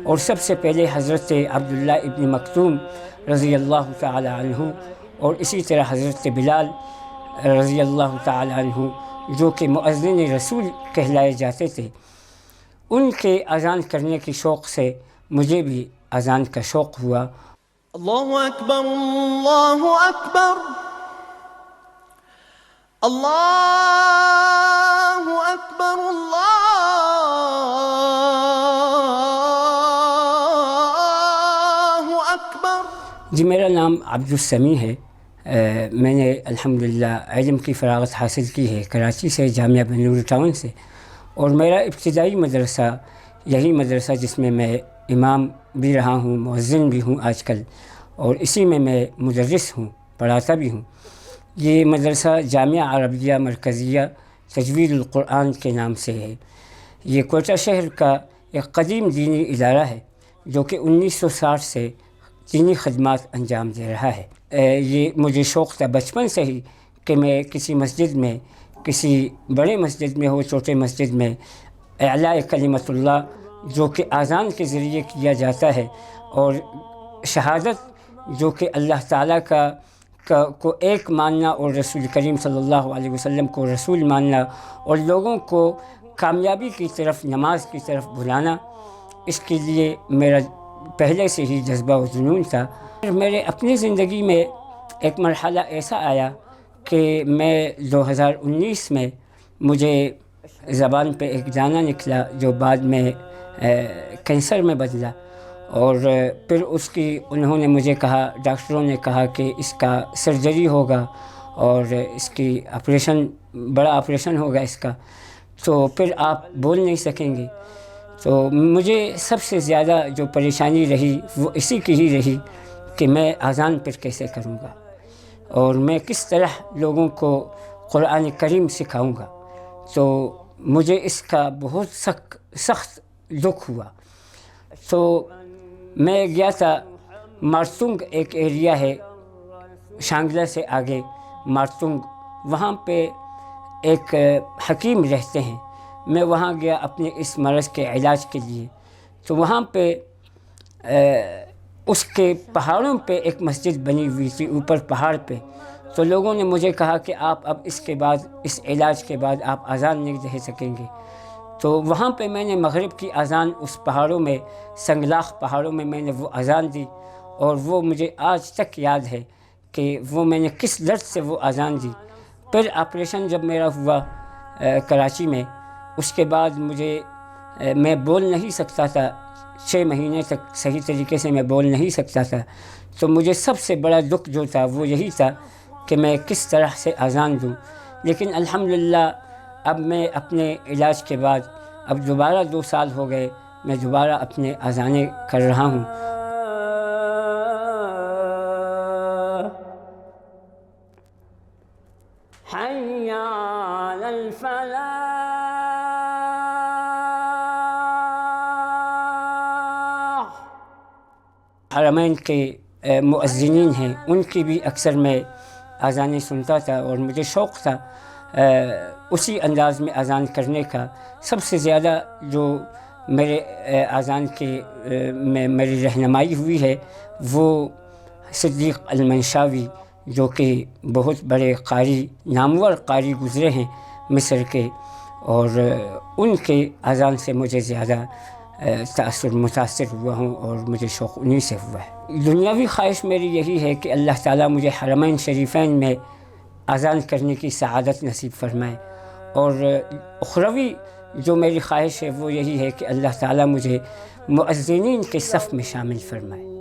اور سب سے پہلے حضرت عبداللہ ابن مکتوم رضی اللہ تعالی عنہ اور اسی طرح حضرت بلال رضی اللہ تعالی عنہ جو کہ مؤذن رسول کہلائے جاتے تھے، ان کے اذان کرنے کی شوق سے مجھے بھی اذان کا شوق ہوا۔ اللہ اکبر اللہ اکبر اللہ اکبر اللہ اکبر۔ جی میرا نام عبد السمیع ہے۔ میں نے الحمدللہ علم کی فراغت حاصل کی ہے کراچی سے، جامعہ بنور ٹاؤن سے، اور میرا ابتدائی مدرسہ یہی مدرسہ جس میں میں امام بھی رہا ہوں، مؤذن بھی ہوں آج کل، اور اسی میں مدرس ہوں، پڑھاتا بھی ہوں۔ یہ مدرسہ جامعہ عربیہ مرکزیہ تجوید القرآن کے نام سے ہے۔ یہ کوئٹہ شہر کا ایک قدیم دینی ادارہ ہے جو کہ 1960 سے دینی خدمات انجام دے رہا ہے۔ یہ مجھے شوق تھا بچپن سے ہی کہ میں کسی مسجد میں، کسی بڑے مسجد میں ہو، چھوٹے مسجد میں، اعلاء کلمت اللہ جو کہ اذان کے ذریعے کیا جاتا ہے، اور شہادت جو کہ اللہ تعالیٰ کو ایک ماننا اور رسول کریم صلی اللہ علیہ وسلم کو رسول ماننا، اور لوگوں کو کامیابی کی طرف، نماز کی طرف بلانا، اس کے لیے میرا پہلے سے ہی جذبہ و جنون تھا۔ میرے اپنی زندگی میں ایک مرحلہ ایسا آیا کہ میں 2019 میں مجھے زبان پہ ایک دانہ نکلا جو بعد میں کینسر میں بدلا، اور پھر اس کی انہوں نے مجھے کہا، ڈاکٹروں نے کہا کہ اس کا سرجری ہوگا اور اس کی بڑا آپریشن ہوگا اس کا، تو پھر آپ بول نہیں سکیں گے۔ تو مجھے سب سے زیادہ جو پریشانی رہی وہ اسی کی ہی رہی کہ میں اذان پھر کیسے کروں گا، اور میں کس طرح لوگوں کو قرآن کریم سکھاؤں گا۔ تو مجھے اس کا بہت سخت دکھ ہوا۔ تو میں گیا تھا مارتنگ، ایک ایریا ہے شانگلہ سے آگے مارتنگ، وہاں پہ ایک حکیم رہتے ہیں۔ میں وہاں گیا اپنے اس مرض کے علاج کے لیے۔ تو وہاں پہ اس کے پہاڑوں پہ ایک مسجد بنی ہوئی تھی، اوپر پہاڑ پہ۔ تو لوگوں نے مجھے کہا کہ آپ اب اس کے بعد، اس علاج کے بعد آپ اذان نہیں دے سکیں گے۔ تو وہاں پہ میں نے مغرب کی اذان اس پہاڑوں میں، سنگلاخ پہاڑوں میں نے وہ اذان دی، اور وہ مجھے آج تک یاد ہے کہ وہ میں نے کس درد سے وہ اذان دی۔ پھر آپریشن جب میرا ہوا کراچی میں، اس کے بعد میں بول نہیں سکتا تھا، 6 مہینے تک صحیح طریقے سے میں بول نہیں سکتا تھا۔ تو مجھے سب سے بڑا دکھ جو تھا وہ یہی تھا کہ میں کس طرح سے اذان دوں۔ لیکن الحمدللہ اب میں اپنے علاج کے بعد، اب دوبارہ 2 سال ہو گئے، میں دوبارہ اپنے اذانیں کر رہا ہوں۔ حی علی الفلاح۔ حرمین کے مؤذنین ہیں، ان کی بھی اکثر میں اذانیں سنتا تھا، اور مجھے شوق تھا اسی انداز میں اذان کرنے کا۔ سب سے زیادہ جو میرے اذان کے میں میری رہنمائی ہوئی ہے وہ صدیق المنشاوی، جو کہ بہت بڑے قاری، نامور قاری گزرے ہیں مصر کے، اور ان کے اذان سے مجھے زیادہ متاثر ہوا ہوں، اور مجھے شوق انہی سے ہوا ہے۔ دنیاوی خواہش میری یہی ہے کہ اللہ تعالیٰ مجھے حرمین شریفین میں اذان کرنے کی سعادت نصیب فرمائے، اور اخروی جو میری خواہش ہے وہ یہی ہے کہ اللہ تعالیٰ مجھے مؤذنین کے صف میں شامل فرمائے۔